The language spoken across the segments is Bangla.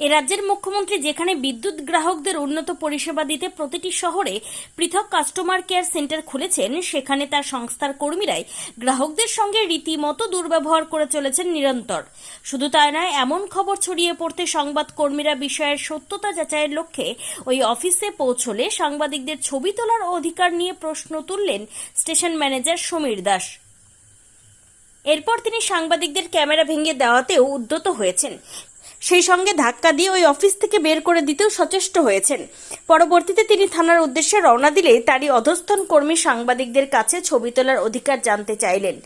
এ রাজ্যের মুখ্যমন্ত্রী যেখানে বিদ্যুৎ গ্রাহকদের উন্নত পরিষেবা দিতে প্রতিটি শহরে পৃথক কাস্টমার কেয়ার সেন্টার খুলেছেন, সেখানে তার সংস্থার কর্মীরাই গ্রাহকদের সঙ্গে রীতিমতো দুর্ব্যবহার করে চলেছেন নিরন্তর। শুধু তাই নয়, এমন খবর ছড়িয়ে পড়তে সংবাদ কর্মীরা বিষয়ের সত্যতা যাচাইয়ের লক্ষ্যে ওই অফিসে পৌঁছলে সাংবাদিকদের ছবি তোলার অধিকার নিয়ে প্রশ্ন তুললেন স্টেশন ম্যানেজার সমীর দাস। এরপর তিনি সাংবাদিকদের ক্যামেরা ভেঙে দেওয়াতেও উদ্যত হয়েছেন, সেই সঙ্গে ধাক্কা দিয়ে ওই অফিস থেকে বের করে দিতেও সচেষ্ট হয়েছেন। পরবর্তীতে তিনি থানার উদ্দেশ্যে রওনা দিলে তারই অধস্তন কর্মী সাংবাদিকদের কাছে ছবি তোলার অধিকার জানতে চাইলেন।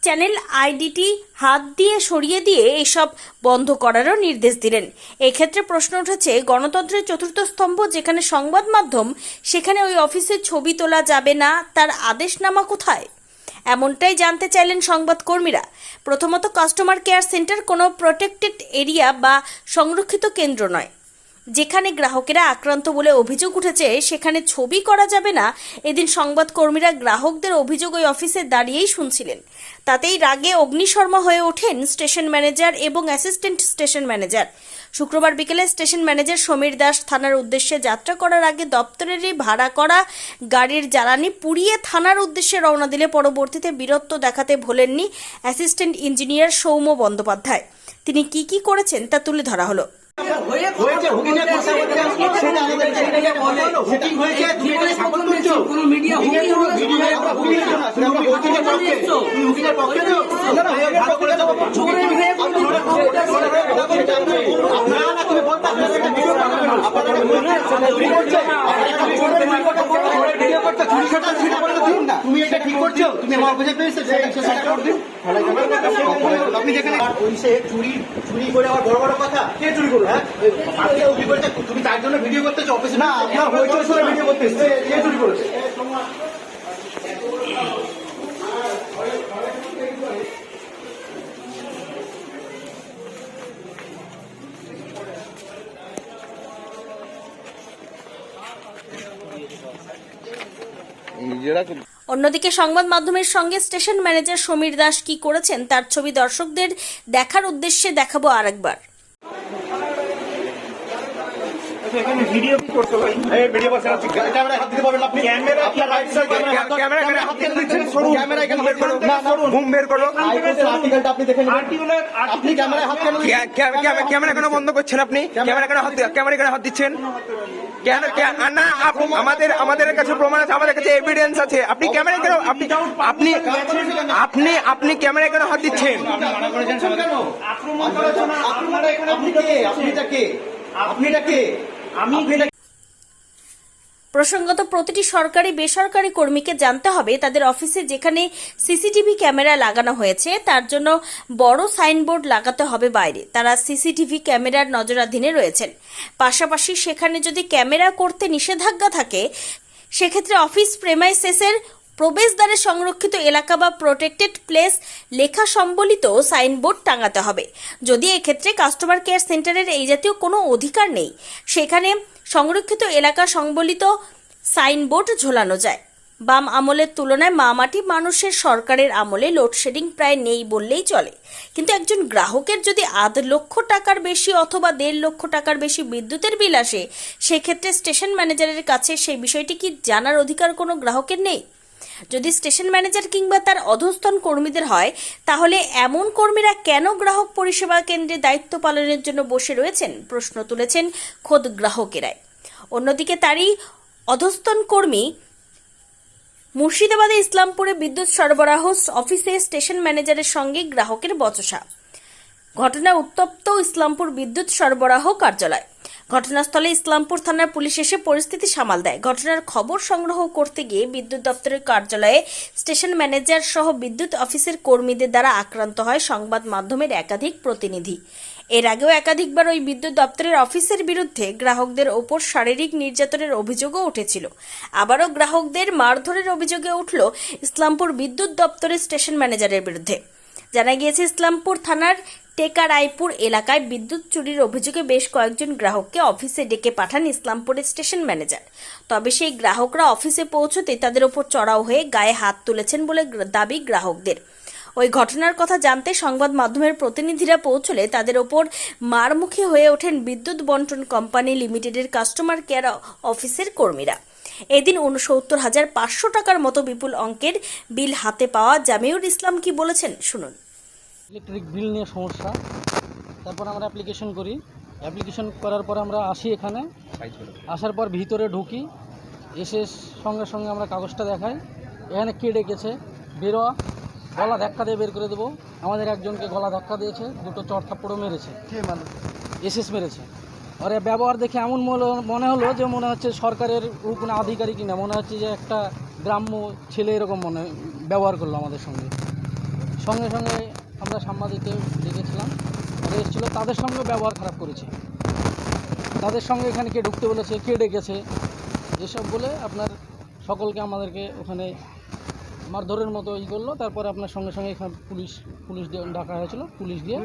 চ্যানেল আইডিটি হাত দিয়ে সরিয়ে দিয়ে এসব বন্ধ করারও নির্দেশ দিলেন। এক্ষেত্রে প্রশ্ন উঠেছে, গণতন্ত্রের চতুর্থ স্তম্ভ যেখানে সংবাদ মাধ্যম, সেখানে ওই অফিসে ছবি তোলা যাবে না, তার আদেশনামা কোথায়? এমনটাই জানতে চাইলেন সংবাদ কর্মীরা। প্রথমত, কাস্টমার কেয়ার সেন্টার কোনো প্রোটেক্টেড এরিয়া বা সংরক্ষিত কেন্দ্র নয়। যেখানে গ্রাহকেরা আক্রান্ত বলে অভিযোগ উঠেছে সেখানে ছবি করা যাবে না, এদিন সংবাদ কর্মীরা গ্রাহকদের অভিযোগ ওই অফিসে দাঁড়িয়েই শুনছিলেন। তাতেই রাগে অগ্নিশর্মা হয়ে ওঠেন স্টেশন ম্যানেজার এবং অ্যাসিস্ট্যান্ট স্টেশন ম্যানেজার। শুক্রবার বিকেলে স্টেশন ম্যানেজার সমীর দাস থানার উদ্দেশ্যে যাত্রা করার আগে দপ্তরেরই ভাড়া করা গাড়ির জ্বালানি পুড়িয়ে থানার উদ্দেশ্যে রওনা দিলে পরবর্তীতে বীরত্ব দেখাতে ভোলেননি অ্যাসিস্ট্যান্ট ইঞ্জিনিয়ার সৌম্য বন্দ্যোপাধ্যায়। তিনি কি করেছেন তা তুলে ধরা হলো। তুমি এটা ঠিক করছো, তুমি আমার বুঝে পেয়েছো আপনি যেখানে চুরি করে আবার বড় বড় কথা কে চুরি করলো? হ্যাঁ, তুমি তার জন্য ভিডিও করতেছো অফিসে? না, আপনার হইচই ভিডিও করতেছে, কে চুরি করেছে? অন্যদিকে সংবাদ মাধ্যমের সঙ্গে স্টেশন ম্যানেজার সমীর দাস কি করেছেন তার ছবি দর্শকদের দেখার উদ্দেশ্যে দেখাবো আরেকবার। ভিডিও কি করতে ভাই? ভিডিও বসে আছে, ক্যামেরা হাত দিতে পারবেন আপনি? ক্যামেরা আপনার রাইট সাইড ক্যামেরা হাত দিয়ে দিচ্ছেন, সরুন ক্যামেরা এখানে বের করুন। না না, মুখ বের করো। আর্টিকেলটা আপনি দেখে নিন। আপনি ক্যামেরা হাত কেন ক্যামেরা কেন বন্ধ করছেন? আপনি ক্যামেরা কেন হাত দিচ্ছেন? কেন না, আমাদের কাছে প্রমাণ আছে, আমাদের কাছে এভিডেন্স আছে। আপনি ক্যামেরা কেন আপনি ক্যামেরা কেন হাত দিচ্ছেন? প্রসঙ্গত, প্রতিটি সরকারি বেসরকারি কর্মীকে জানতে হবে তাদের অফিসে যেখানে সিসিটিভি ক্যামেরা লাগানো হয়েছে তার জন্য বড় সাইনবোর্ড লাগাতে হবে বাইরে। তারা সিসিটিভি ক্যামেরার নজরাধীনে রয়েছেন। পাশাপাশি সেখানে যদি ক্যামেরা করতে নিষেধাজ্ঞা থাকে সেক্ষেত্রে অফিস প্রেমাইসেসের প্রবেশদ্বারে সংরক্ষিত এলাকা বা প্রোটেক্টেড প্লেস লেখা সম্বলিত সাইনবোর্ড টাঙাতে হবে। যদি এক্ষেত্রে কাস্টমার কেয়ার সেন্টারের এই জাতীয় কোনো অধিকার নেই, সেখানে সংরক্ষিত এলাকা সংবলিত সাইনবোর্ড ঝোলানো যায়। বাম আমলের তুলনায় মামাটি মানুষের সরকারের আমলে লোডশেডিং প্রায় নেই বললেই চলে। কিন্তু একজন গ্রাহকের যদি 1.5 লক্ষ টাকার বেশি অথবা 1.5 লক্ষ টাকার বেশি বিদ্যুতের বিল আসে, সেক্ষেত্রে স্টেশন ম্যানেজারের কাছে সেই বিষয়টি কি জানার অধিকার কোনো গ্রাহকের নেই? যদি স্টেশন ম্যানেজার কিংবা তার অধস্তন কর্মীদের হয়, তাহলে এমন কর্মীরা কেন গ্রাহক পরিষেবা কেন্দ্রে দায়িত্ব পালনের জন্য বসে রয়েছেন, প্রশ্ন তুলেছেন খোদ গ্রাহকেরাই। অন্যদিকে তারই অধস্তন কর্মী মুর্শিদাবাদে ইসলামপুরে বিদ্যুৎ সরবরাহ অফিসে স্টেশন ম্যানেজারের সঙ্গে গ্রাহকের বচসা। ঘটনায় উত্তপ্ত ইসলামপুর বিদ্যুৎ সরবরাহ কার্যালয়। ঘটনাস্থলে ইসলামপুর থানার পুলিশ এসে পরিস্থিতি সামাল দেয়। ঘটনার খবর সংগ্রহ করতে গিয়ে বিদ্যুৎ দপ্তরের কার্যালয়ে স্টেশন ম্যানেজার সহ বিদ্যুৎ অফিসের কর্মীদের দ্বারা আক্রান্ত হয় সংবাদ মাধ্যমের একাধিক প্রতিনিধি। এর আগেও একাধিকবার ওই বিদ্যুৎ দপ্তরের অফিসের বিরুদ্ধে গ্রাহকদের ওপর শারীরিক নির্যাতনের অভিযোগও উঠেছিল। আবারও গ্রাহকদের মারধরের অভিযোগে উঠল ইসলামপুর বিদ্যুৎ দপ্তরের স্টেশন ম্যানেজারের বিরুদ্ধে। জানা গিয়েছে, ইসলামপুর থানার টেকারাইপুর এলাকায় বিদ্যুৎ চুরির অভিযোগে বেশ কয়েকজন গ্রাহককে অফিসে ডেকে পাঠান ইসলামপুরের স্টেশন ম্যানেজার। তবে সেই গ্রাহকরা অফিসে পৌঁছতে তাদের ওপর চড়াও হয়ে গায়ে হাত তুলেছেন বলে দাবি গ্রাহকদের। ওই ঘটনার কথা জানতে সংবাদ মাধ্যমের প্রতিনিধিরা পৌঁছলে তাদের ওপর মারমুখী হয়ে ওঠেন বিদ্যুৎ বন্টন কোম্পানি লিমিটেডের কাস্টমার কেয়ার অফিসের কর্মীরা। এদিন ৬৯,৫০০ টাকার মতো বিপুল অঙ্কের বিল হাতে পাওয়া জামিউল ইসলাম কি বলেছেন শুনুন। ইলেকট্রিক বিল নিয়ে সমস্যা, তারপর আমরা অ্যাপ্লিকেশন করি। অ্যাপ্লিকেশন করার পর আমরা আসি, এখানে আসার পর ভিতরে ঢুকি, এসে সঙ্গে সঙ্গে আমরা কাগজটা দেখাই, এখানে কে ডেকেছে, বেরোয়া, গলা ধাক্কা দিয়ে বের করে দেবো। আমাদের একজনকে গলা ধাক্কা দিয়েছে, দুটো চড় থাপ্পড়ও মেরেছে, এসএস মেরেছে। আর এর ব্যবহার দেখে এমন মনে হলো যে মনে হচ্ছে সরকারের কোনো আধিকারিক কিনা, মনে হচ্ছে যে একটা গ্রাম্য ছেলে এরকম ব্যবহার করলো আমাদের সঙ্গে। সঙ্গে সঙ্গে আমরা সাংবাদিককে ডেকেছিলাম, তারা এসেছিলো, তাদের সঙ্গে ব্যবহার খারাপ করেছে। তাদের সঙ্গে এখানে কে ঢুকতে বলেছে, কে ডেকেছে, এসব বলে আপনার সকলকে আমাদেরকে ওখানে মারধরের মতো করলো। তারপরে আপনার সঙ্গে সঙ্গে এখানে পুলিশ ডাকা হয়েছিল, পুলিশ দিয়ে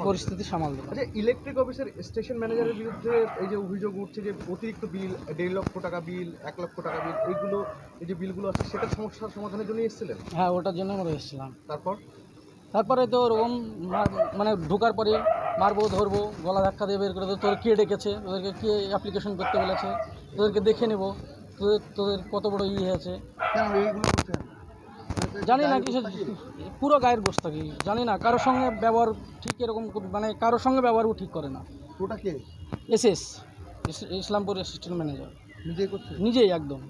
পরিস্থিতি সামাল দিল। আচ্ছা, ইলেকট্রিক অফিসের স্টেশন ম্যানেজারের বিরুদ্ধে এই যে অভিযোগ উঠছে যে অতিরিক্ত বিল, 1.5 লক্ষ টাকা বিল, 1 লক্ষ টাকা বিল, এইগুলো এই যে বিলগুলো আছে সেটার সমস্যার সমাধানের জন্য এসেছিলেন? হ্যাঁ, ওটার জন্য আমরা এসেছিলাম। তারপরে তো ওরকম মানে ঢোকার পরে মারবো, ধরবো, গলা ধাক্কা দিয়ে বের করে দেবো, তোর কে ডেকেছে, তোদেরকে কে অ্যাপ্লিকেশন করতে বলেছে, তোদেরকে দেখে নেবো, তোদের কত বড় হয়েছে জানি না, কিছু পুরো গায়ের গোস্ত থাকি জানি না। কারোর সঙ্গে ব্যবহার ঠিক এরকম, মানে কারোর সঙ্গে ব্যবহারও ঠিক করে না। ওটা কে? এসএস ইসলামপুর অ্যাসিস্ট্যান্ট ম্যানেজার নিজেই করছে? নিজেই একদম।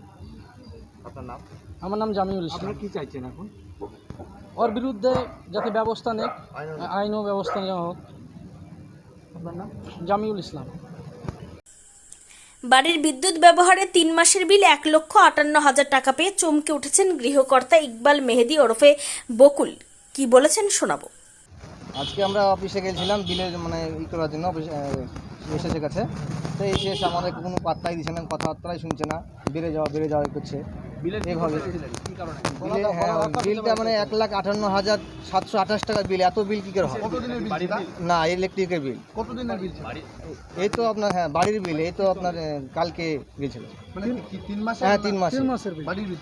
আপনার নাম? আমার নাম জামিউল ইসলাম। আপনারা কি চাইছেন এখন? ওর বিরুদ্ধে যাতে ব্যবস্থা নেয়, আইনও ব্যবস্থা নেওয়া হোক। আপনার নাম? জামিউল ইসলাম। বাড়ির বিদ্যুৎ ব্যবহারে 3 মাসের বিল 1,58,000 টাকা পেয়ে চমকে উঠেছেন গৃহকর্তা ইকবাল মেহেদি ওরফে বকুল। কি বলেছেন শোনাবো। আজকে আমরা অফিসে গেছিলাম বিলের করার জন্য, এসেছে কাছে। তো এসে আমাদের কোনো পাত্তাই দিচ্ছে না, কথাবার্তাই শুনছে না, বেড়ে যাওয়া করছে এইভাবে। বিলটা 1,58,728 টাকার বিল। এত বিল কী করে হয়? না, ইলেকট্রিকের বিল। কতদিনের বিল? এই তো আপনার, হ্যাঁ, বাড়ির বিল। এই তো আপনার কালকে গেছিল। 3 মাস? হ্যাঁ, 3 মাসের বিল। বাড়ির বিল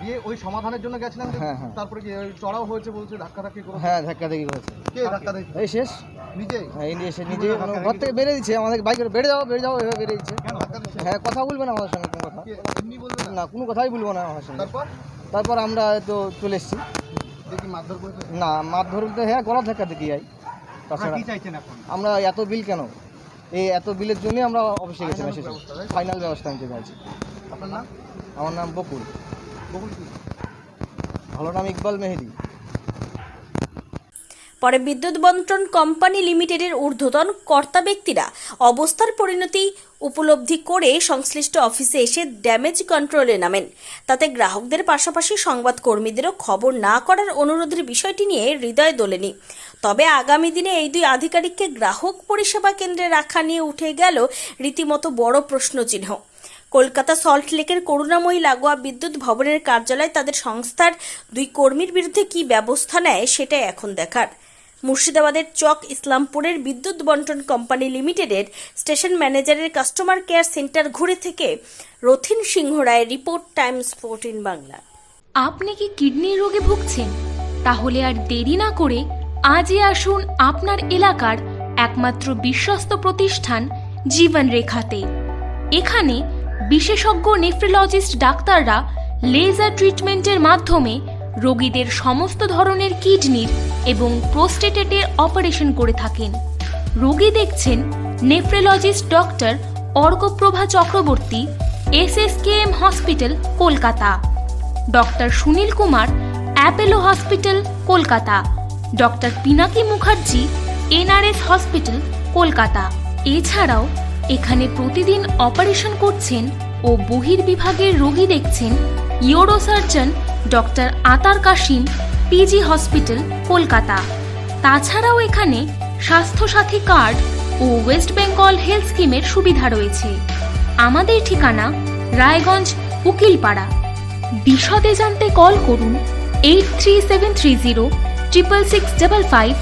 দিয়ে ওই সমাধানের জন্য গেছিলেন? হ্যাঁ। তারপরে কি চড়াও হয়েছে বলছে, ধাক্কাধাক্কি করে? হ্যাঁ, ধাক্কাধাক্কি করেছে। কে ধাক্কাধাক্কি? এই শেষ নিজেই? হ্যাঁ, নিজে ঘর থেকে বেড়ে দিচ্ছে আমাদের, বাইক করে বেড়ে যাও এভাবে বেড়ে দিচ্ছে। হ্যাঁ, কথা বলবে না আমাদের সঙ্গে, কোনো কথা না, কোনো কথাই বলবো না আমার সঙ্গে। তারপর আমরা তো চলে এসেছি। দেখি মারধর করেছে? না, মারধর বলতে হ্যাঁ, গলা ধাক্কা দেখি যাই। তাছাড়া আমরা এত বিল কেন, এই এত বিলের জন্য আমরা অফিসে গেছিলাম, ফাইনাল ব্যবস্থা নিতে চাইছি। আপনার নাম? আমার নাম বকুল। বকুল কি? ভালো নাম ইকবাল মেহেদি। পরে বিদ্যুৎ বন্টন কোম্পানি লিমিটেডের ঊর্ধ্বতন কর্তা ব্যক্তিরা অবস্থার পরিণতি উপলব্ধি করে সংশ্লিষ্ট অফিসে এসে ড্যামেজ কন্ট্রোলে নামেন। তাতে গ্রাহকদের পাশাপাশি সংবাদকর্মীদেরও খবর না করার অনুরোধের বিষয়টি নিয়ে হৃদয় দোলেনি। তবে আগামী দিনে এই 2 আধিকারিককে গ্রাহক পরিষেবা কেন্দ্রে রাখা নিয়ে উঠে গেল রীতিমতো বড় প্রশ্নচিহ্ন। কলকাতা সল্টলেকের করুণাময়ী লাগোয়া বিদ্যুৎ ভবনের কার্যালয় তাদের সংস্থার 2 কর্মীর বিরুদ্ধে কি ব্যবস্থা নেয় সেটাই এখন দেখার। মুর্শিদাবাদের চক ইসলামপুরের বিদ্যুৎ বন্টন কোম্পানি লিমিটেডের স্টেশন ম্যানেজারের কাস্টমার কেয়ার সেন্টার ঘুরে থেকে রথিন সিংহ রায়ের রিপোর্ট, টাইমস 14 বাংলা। আপনি কি কিডনির রোগে ভুগছেন? তাহলে আর দেরি না করে আজই আসুন আপনার এলাকার একমাত্র বিশ্বস্ত প্রতিষ্ঠান জীবন রেখাতে। এখানে বিশেষজ্ঞ নেফ্রোলজিস্ট ডাক্তাররা লেজার ট্রিটমেন্টের মাধ্যমে রোগীদের সমস্ত ধরনের কিডনির এবং প্রোস্টেটের অপারেশন করে থাকেন। রোগী দেখছেন nephrologist doctor Arkaprabha Chakraborty, SSKM hospital, Kolkata; doctor Sunil Kumar, Apollo hospital, Kolkata; doctor Pinaki Mukherjee, NRS hospital, Kolkata. এছাড়াও এখানে প্রতিদিন অপারেশন করছেন ও বহির্বিভাগের রোগী দেখছেন ইউরোসার্জন ডক্টর আতার কাশিম, PG হসপিটাল, কলকাতা। তাছাড়াও এখানে স্বাস্থ্যসাথী কার্ড ও ওয়েস্ট বেঙ্গল হেলথ স্কিমের সুবিধা রয়েছে। আমাদের ঠিকানা রায়গঞ্জ, উকিলপাড়া। বিশদে জানতে কল করুন 8373066655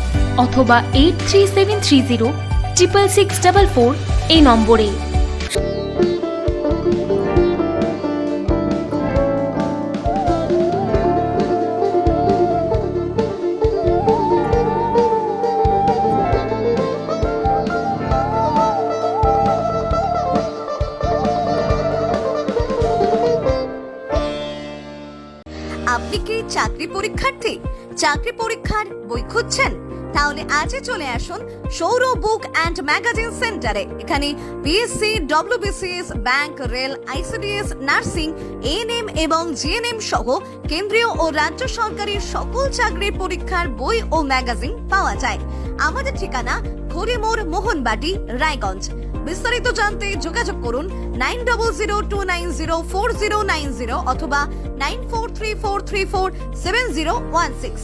অথবা 8373066644 এই নম্বরে। চাকরি পরীক্ষার্থী, চাকরি পরীক্ষার বই খুঁজছেন? তাহলে আজই চলে আসুন সৌর বুক অ্যান্ড ম্যাগাজিন সেন্টারে। এখানে BSc, WBCS, bank, rail, ICDS, nursing, ANM এবং জিএনএম সহ কেন্দ্রীয় ও রাজ্য সরকারি সকল চাকরির পরীক্ষার বই ও ম্যাগাজিন পাওয়া যায়। আমাদের ঠিকানা খড়িমোড়, মোহনবাটি, রায়গঞ্জ। বিস্তারিত জানতে যোগাযোগ করুন 9002904090 অথবা 9434347016।